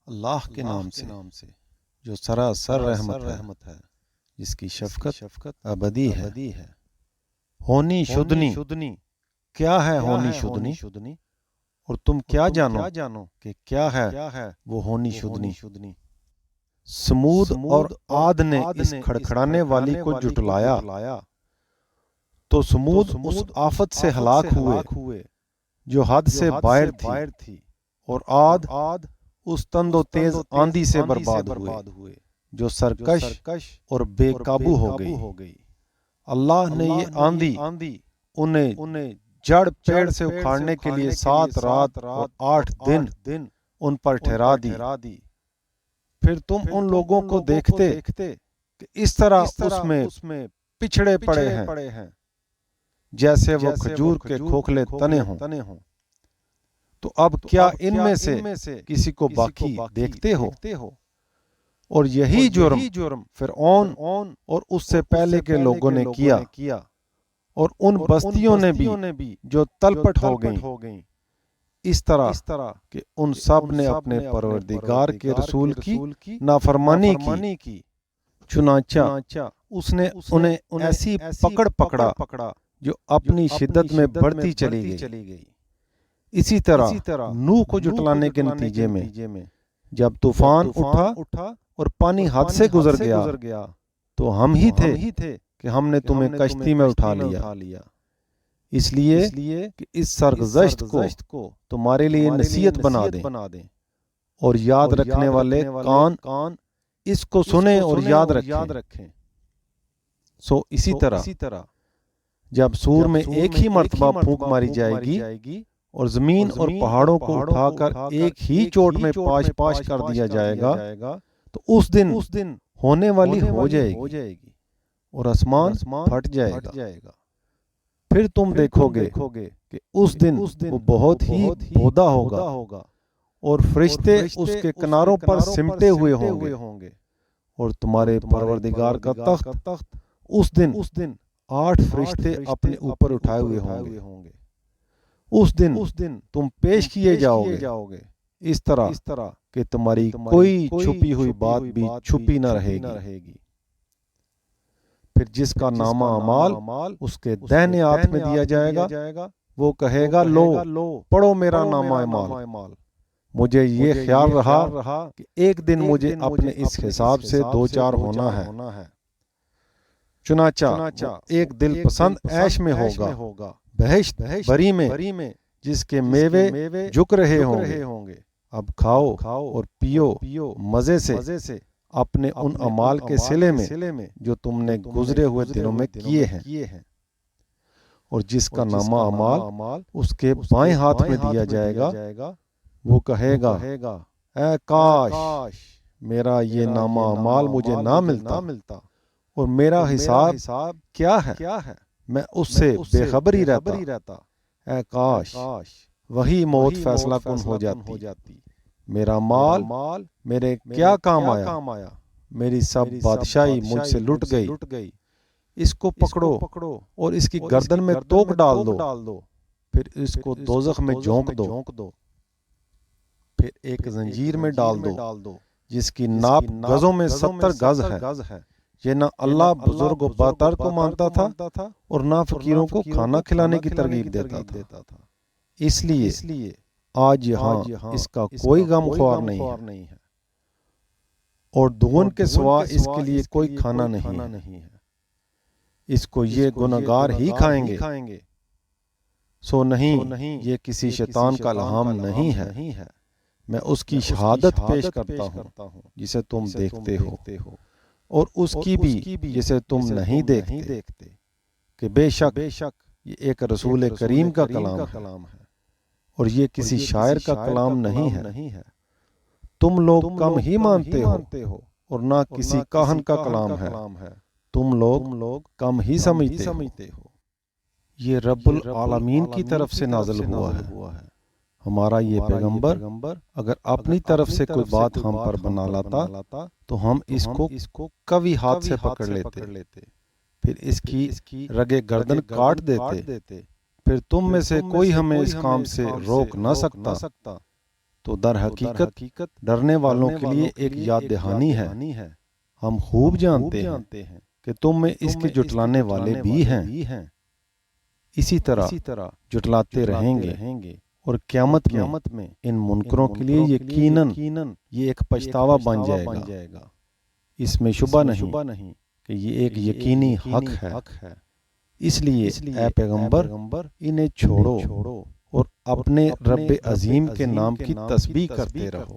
اللہ کے نام سے جو سراسر رحمت ہے، جس کی شفقت ابدی ہے۔ ہونی شدنی کیا ہے؟ ہونی شدنی اور تم کیا جانو کہ کیا ہے وہ ہونی شدنی؟ سمود اور عاد نے اس کھڑکھڑانے والی کو جھٹلایا تو سمود اس آفت سے ہلاک ہوئے جو حد سے باہر تھی، اور عاد اس تند و تیز آندھی سے برباد ہوئے جو سرکش اور بے قابو ہو گئی۔ اللہ نے یہ آندھی انہیں جڑ پیڑ سے اکھاڑنے کے لیے 7 رات اور 8 دن ان پر ٹھہرا دی۔ پھر تم ان لوگوں کو دیکھتے کہ اس طرح اس میں پچھڑے پڑے ہیں جیسے وہ کھجور کے کھوکھلے تنے ہوں۔ تو اب کیا ان میں سے کسی کو باقی دیکھتے ہو؟ اور یہی جرم فرعون اور اس سے پہلے کے لوگوں نے کیا، اور ان بستیوں نے بھی جو تلپٹ ہو گئیں، اس طرح کہ ان سب نے اپنے پروردگار کے رسول کی نافرمانی کی۔ چنانچہ اس نے انہیں ایسی پکڑا جو اپنی شدت میں بڑھتی چلی گئی۔ اسی طرح نوح کو جھٹلانے کے نتیجے میں جب طوفان اٹھا اور پانی حد سے گزر گیا تو ہم ہی تھے کہ ہم نے تمہیں کشتی میں اٹھا لیا، اس لیے کہ اس سرگزشت کو تمہارے لیے نصیحت بنا دیں، اور یاد رکھنے والے کان اس کو سنیں اور یاد رکھیں۔ سو اسی طرح جب سور میں ایک ہی مرتبہ پھونک ماری جائے گی اور زمین اور پہاڑوں کو اٹھا کر ایک ہی چوٹ میں پاش کر دیا جائے گا تو اس دن ہونے والی ہو جائے گی اور آسمان پھٹ جائے گا۔ پھر تم دیکھو گے کہ اس دن وہ بہت ہی بودا ہوگا اور فرشتے اس کے کناروں پر سمٹے ہوئے ہوں گے، اور تمہارے پروردگار کا تخت اس دن 8 فرشتے اپنے اوپر اٹھائے ہوئے ہوں گے۔ اس دن تم پیش کیے جاؤ گے اس طرح کہ تمہاری کوئی چھپی ہوئی بات بھی چھپی نہ رہے گی۔ پھر جس کا نامہ اعمال اس کے دہنے ہاتھ میں دیا جائے گا، وہ کہے گا لو پڑھو میرا نامہ اعمال۔ مجھے یہ خیال رہا کہ ایک دن مجھے اپنے اس حساب سے دوچار ہونا ہے۔ چنانچہ ایک دل پسند عیش میں ہوگا، بہشت بری میں جس کے میوے جھک رہے ہوں گے۔ اب کھاؤ اور پیو مزے سے اپنے ان اعمال کے صلے میں جو تم نے گزرے ہوئے دنوں میں کیے ہیں۔ اور جس کا نامہ اعمال اس کے بائیں ہاتھ میں دیا جائے گا، وہ کہے گا اے کاش میرا یہ نامہ اعمال مجھے نہ ملتا، اور میرا حساب کیا ہے، میں اس سے بے خبر ہی رہتا۔ اے کاش وہی موت فیصلہ کن ہو جاتی، میرا مال میرے کیا کام آیا، میری سب بادشاہی مجھ سے لٹ گئی۔ اس کو پکڑو اور اس کی گردن میں توق ڈال دو، پھر اس کو دوزخ میں جھونک دو، پھر ایک زنجیر میں ڈال دو جس کی ناپ گزوں میں 70 گز ہے۔ یہ نہ اللہ بزرگ و برتر کو مانتا تھا اور نہ فقیروں کو کھانا کھلانے کی ترغیب دیتا تھا، اس لیے آج یہاں اس کا کوئی غم خوار نہیں ہے، اور دھون کے سوا اس کے لیے کوئی کھانا نہیں ہے۔ اس کو یہ گنہگار ہی کھائیں گے۔ سو نہیں، یہ کسی شیطان کا الہام نہیں ہے، میں اس کی شہادت پیش کرتا ہوں جسے تم دیکھتے ہو، اور اس کی بھی جسے تم نہیں دیکھتے، کہ بے شک یہ ایک رسول کریم کا کلام ہے، اور یہ کسی شاعر کا کلام نہیں ہے۔ تم لوگ کم ہی مانتے ہو اور نہ کسی کاہن کا کلام ہے، تم لوگ کم ہی سمجھتے ہو۔ یہ رب العالمین کی طرف سے نازل ہوا ہے۔ ہمارا یہ پیغمبر اگر اپنی طرف سے کوئی بات ہم پر بنا لاتا تو ہم اس کو قوی ہاتھ سے پکڑ لیتے، پھر اس کی رگے گردن کاٹ دیتے، پھر تم میں سے کوئی ہمیں اس کام سے روک نہ سکتا۔ تو در حقیقت ڈرنے والوں کے لیے ایک یاد دہانی ہے۔ ہم خوب جانتے ہیں کہ تم میں اس کے جٹلانے والے بھی ہیں، اسی طرح جٹلاتے رہیں گے، اور قیامت میں ان منکروں کے لیے یقیناً یہ ایک پچھتاوا بن جائے گا۔ اس میں شبہ نہیں کہ یہ ایک یقینی حق ہے۔ اس لیے اے پیغمبر انہیں چھوڑو اور اپنے رب عظیم کے نام کی تسبیح کرتے رہو۔